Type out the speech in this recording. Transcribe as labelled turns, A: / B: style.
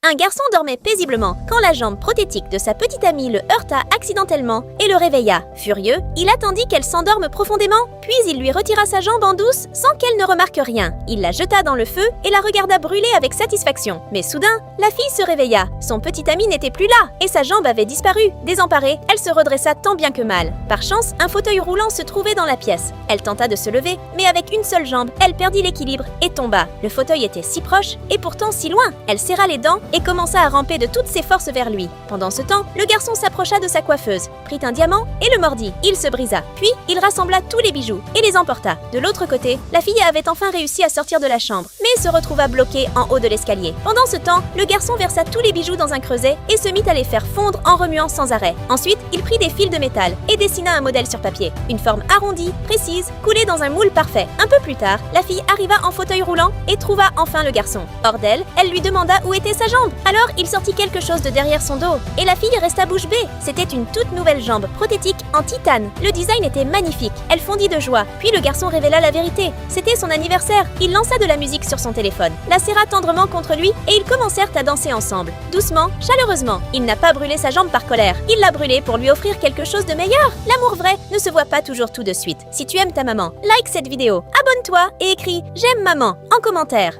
A: Un garçon dormait paisiblement quand la jambe prothétique de sa petite amie le heurta accidentellement et le réveilla. Furieux, il attendit qu'elle s'endorme profondément, puis il lui retira sa jambe en douce sans qu'elle ne remarque rien. Il la jeta dans le feu et la regarda brûler avec satisfaction. Mais soudain, la fille se réveilla. Son petit ami n'était plus là et sa jambe avait disparu. Désemparée, elle se redressa tant bien que mal. Par chance, un fauteuil roulant se trouvait dans la pièce. Elle tenta de se lever, mais avec une seule jambe, elle perdit l'équilibre et tomba. Le fauteuil était si proche et pourtant si loin. Elle serra les dents et commença à ramper de toutes ses forces vers lui. Pendant ce temps, le garçon s'approcha de sa coiffeuse, prit un diamant et le mordit. Il se brisa. Puis, il rassembla tous les bijoux et les emporta. De l'autre côté, la fille avait enfin réussi à sortir de la chambre, mais se retrouva bloquée en haut de l'escalier. Pendant ce temps, le garçon versa tous les bijoux dans un creuset et se mit à les faire fondre en remuant sans arrêt. Ensuite, il prit des fils de métal et dessina un modèle sur papier. Une forme arrondie, précise, coulée dans un moule parfait. Un peu plus tard, la fille arriva en fauteuil roulant et trouva enfin le garçon. Hors d'elle, elle lui demanda où était sa jambe. Alors, il sortit quelque chose de derrière son dos et la fille resta bouche bée. C'était une toute nouvelle jambe prothétique en titane. Le design était magnifique. Elle fondit de joie. Puis le garçon révéla la vérité. C'était son anniversaire. Il lança de la musique sur son téléphone, la serra tendrement contre lui et ils commencèrent à danser ensemble. Doucement, chaleureusement. Il n'a pas brûlé sa jambe par colère. Il l'a brûlée pour lui offrir quelque chose de meilleur. L'amour vrai ne se voit pas toujours tout de suite. Si tu aimes ta maman, like cette vidéo, abonne-toi et écris « J'aime maman » en commentaire.